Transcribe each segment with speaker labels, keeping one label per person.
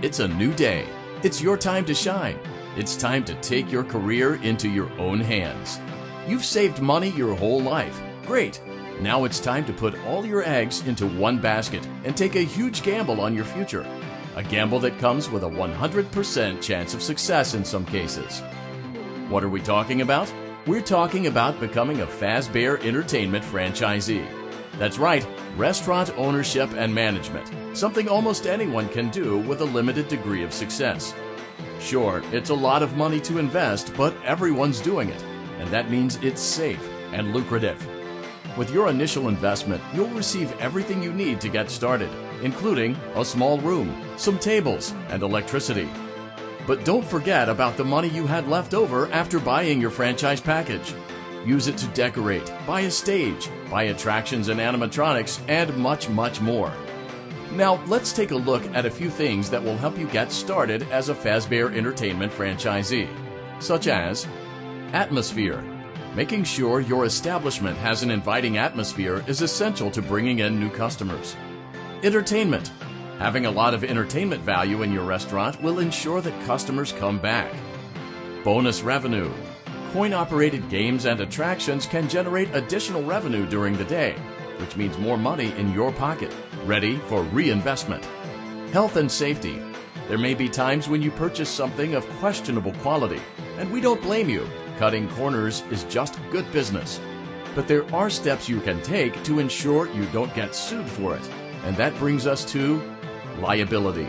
Speaker 1: It's a new day. It's your time to shine. It's time to take your career into your own hands. You've saved money your whole life. Great. Now it's time to put all your eggs into one basket and take a huge gamble on your future. A gamble that comes with a 100% chance of success in some cases. What are we talking about? We're talking about becoming a Fazbear Entertainment franchisee. That's right, restaurant ownership and management, something almost anyone can do with a limited degree of success. Sure, it's a lot of money to invest, but everyone's doing it, and that means it's safe and lucrative. With your initial investment, you'll receive everything you need to get started, including a small room, some tables, and electricity. But don't forget about the money you had left over after buying your franchise package. Use it to decorate, buy a stage, buy attractions and animatronics, and much, much more. Now, let's take a look at a few things that will help you get started as a Fazbear Entertainment franchisee, such as atmosphere. Making sure your establishment has an inviting atmosphere is essential to bringing in new customers. Entertainment. Having a lot of entertainment value in your restaurant will ensure that customers come back. Bonus revenue. Coin-operated games and attractions can generate additional revenue during the day, which means more money in your pocket, ready for reinvestment. Health and safety. There may be times when you purchase something of questionable quality, and we don't blame you. Cutting corners is just good business. But there are steps you can take to ensure you don't get sued for it, and that brings us to liability.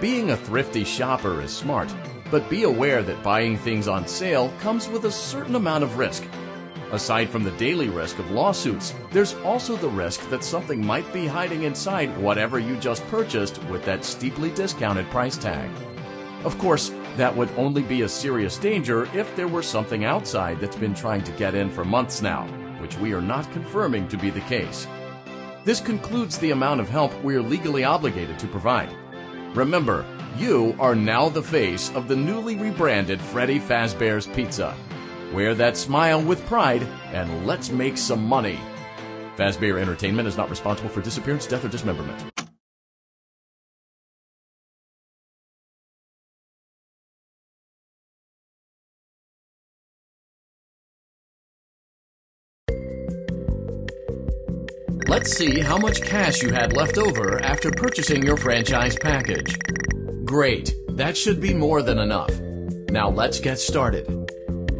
Speaker 1: Being a thrifty shopper is smart, but be aware that buying things on sale comes with a certain amount of risk. Aside from the daily risk of lawsuits, there's also the risk that something might be hiding inside whatever you just purchased with that steeply discounted price tag. Of course, that would only be a serious danger if there were something outside that's been trying to get in for months now, which we are not confirming to be the case. This concludes the amount of help we are legally obligated to provide. Remember, you are now the face of the newly rebranded Freddy Fazbear's Pizza. Wear that smile with pride, and let's make some money. Fazbear Entertainment is not responsible for disappearance, death, or dismemberment. Let's see how much cash you had left over after purchasing your franchise package. Great, that should be more than enough. Now let's get started.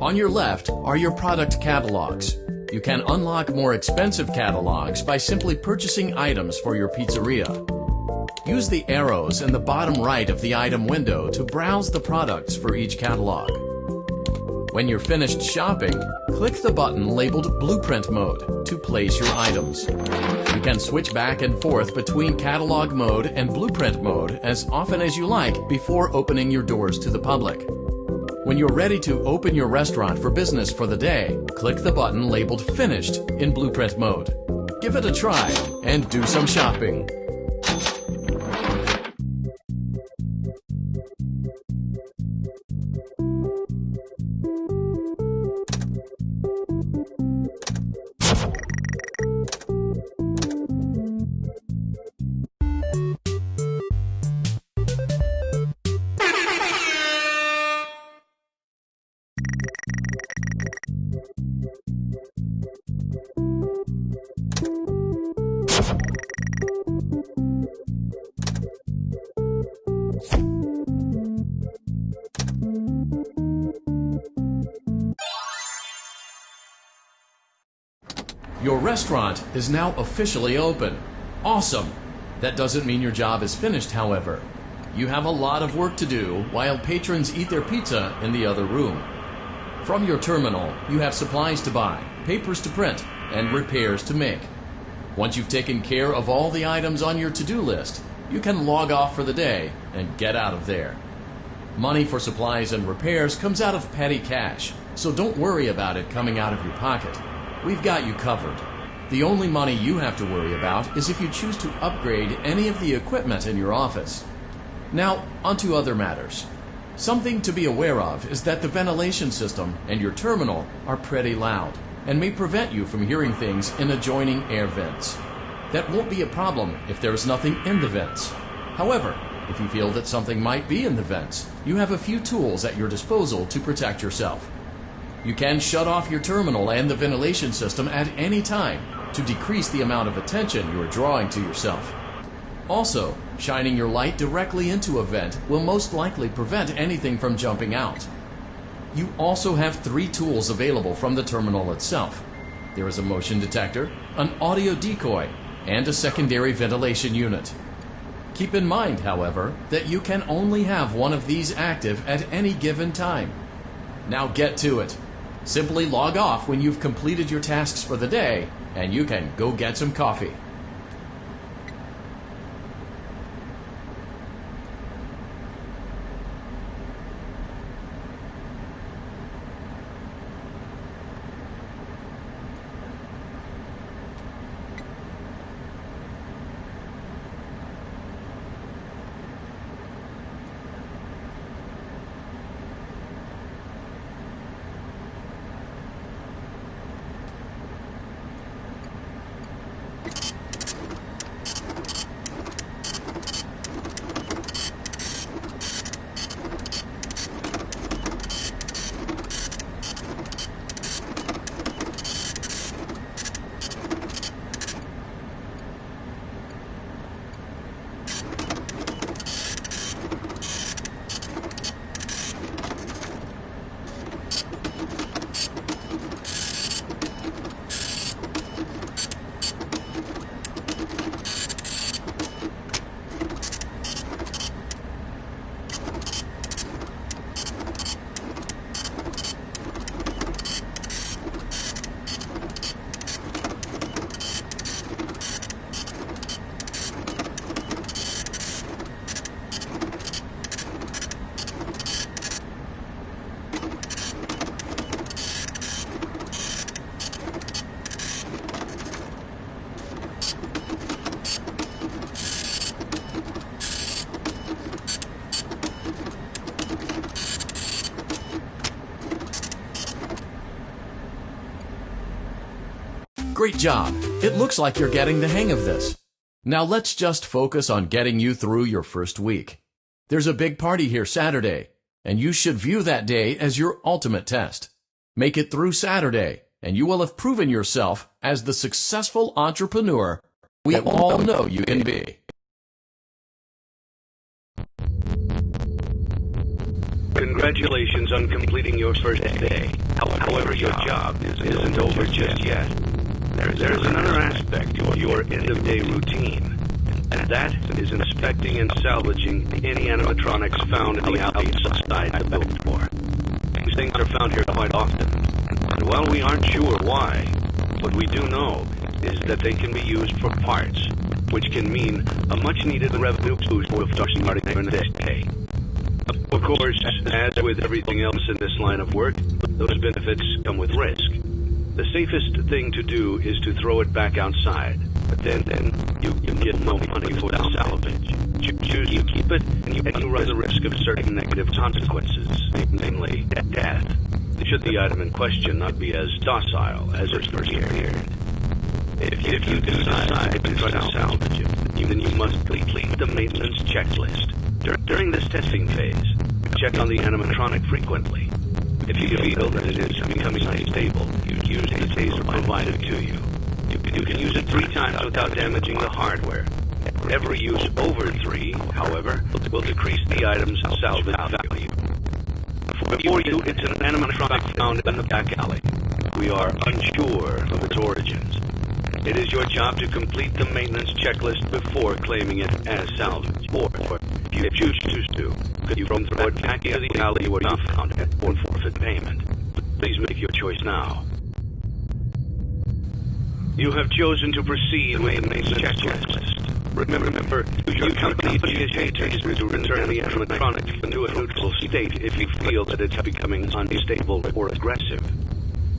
Speaker 1: On your left are your product catalogs. You can unlock more expensive catalogs by simply purchasing items for your pizzeria. Use the arrows in the bottom right of the item window to browse the products for each catalog. When you're finished shopping, click the button labeled Blueprint Mode to place your items. You can switch back and forth between Catalog Mode and Blueprint Mode as often as you like before opening your doors to the public. When you're ready to open your restaurant for business for the day, click the button labeled Finished in Blueprint Mode. Give it a try and do some shopping. Your restaurant is now officially open. Awesome! That doesn't mean your job is finished, however. You have a lot of work to do while patrons eat their pizza in the other room. From your terminal, you have supplies to buy, papers to print, and repairs to make. Once you've taken care of all the items on your to-do list, you can log off for the day and get out of there. Money for supplies and repairs comes out of petty cash, so don't worry about it coming out of your pocket. We've got you covered. The only money you have to worry about is if you choose to upgrade any of the equipment in your office. Now, onto other matters. Something to be aware of is that the ventilation system and your terminal are pretty loud and may prevent you from hearing things in adjoining air vents. That won't be a problem if there is nothing in the vents. However, If you feel that something might be in the vents, you have a few tools at your disposal to protect yourself. You can shut off your terminal and the ventilation system at any time to decrease the amount of attention you are drawing to yourself. Also, shining your light directly into a vent will most likely prevent anything from jumping out. You also have 3 tools available from the terminal itself. There is a motion detector, an audio decoy, and a secondary ventilation unit. Keep in mind, however, that you can only have one of these active at any given time. Now get to it. Simply log off when you've completed your tasks for the day, and you can go get some coffee. Great job! It looks like you're getting the hang of this. Now let's just focus on getting you through your first week. There's a big party here Saturday, and you should view that day as your ultimate test. Make it through Saturday, and you will have proven yourself as the successful entrepreneur we all know you can be.
Speaker 2: Congratulations on completing your first day. However, your job isn't over just yet. There's another aspect to your end-of-day routine, and that is inspecting and salvaging any animatronics found in the outside the building door. These things are found here quite often, and while we aren't sure why, what we do know is that they can be used for parts, which can mean a much-needed revenue boost for starting this day. Of course, as with everything else in this line of work, those benefits come with risk. The safest thing to do is to throw it back outside, but then you get no money for the salvage. Choose to keep it, and you run the risk of certain negative consequences, namely death, should the item in question not be as docile as it first appeared. If you decide to try to salvage it, then you must complete the maintenance checklist. During this testing phase, check on the animatronic frequently. If you feel that it is becoming unstable, you use the taser provided to you. You can use it 3 times without damaging the hardware. Every use over 3, however, will decrease the item's salvage value. For you, it's an animatronic found in the back alley. We are unsure of its origins. It is your job to complete the maintenance checklist before claiming it as salvage. Or, if you choose to, you can throw it back into the alley where you found it or forfeit payment. Please make your choice now. You have chosen to proceed with the maintenance checklist. Remember, your company initiates to return the animatronic to a neutral state if you feel that it's becoming unstable or aggressive.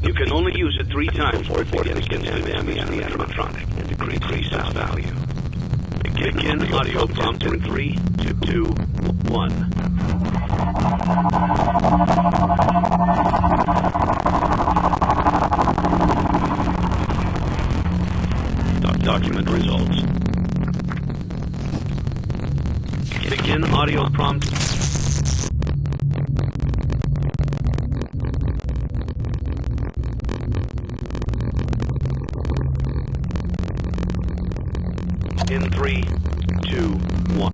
Speaker 2: You can only use it 3 times before it begins to damage the animatronic and decrease its value. Begin audio prompt in 3, 2, 1. Document results. Begin audio prompt. In 3, 2, 1.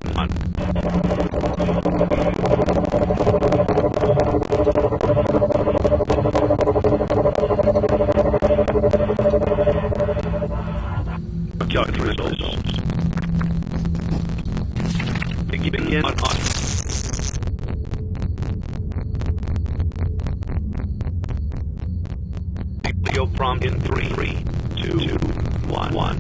Speaker 2: Calculate results. Begin on. Video prompt in 3, 2, 1.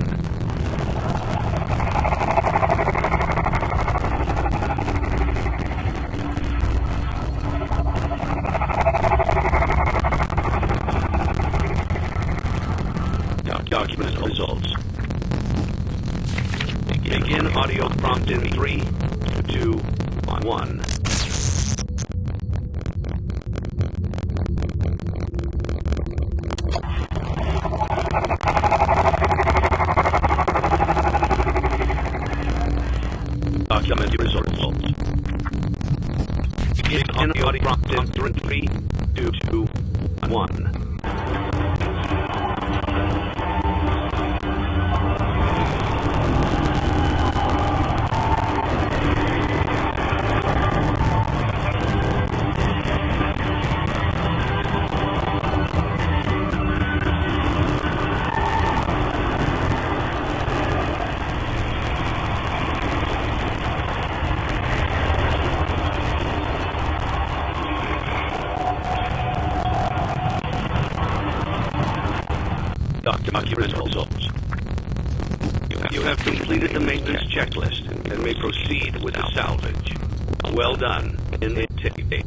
Speaker 2: Document results. Begin audio prompt in 3, 2, 1. Document your results. Begin audio prompt in 3, 2, 1. Document your results. You have completed the maintenance checklist and may proceed with the salvage. Well done. In the tape.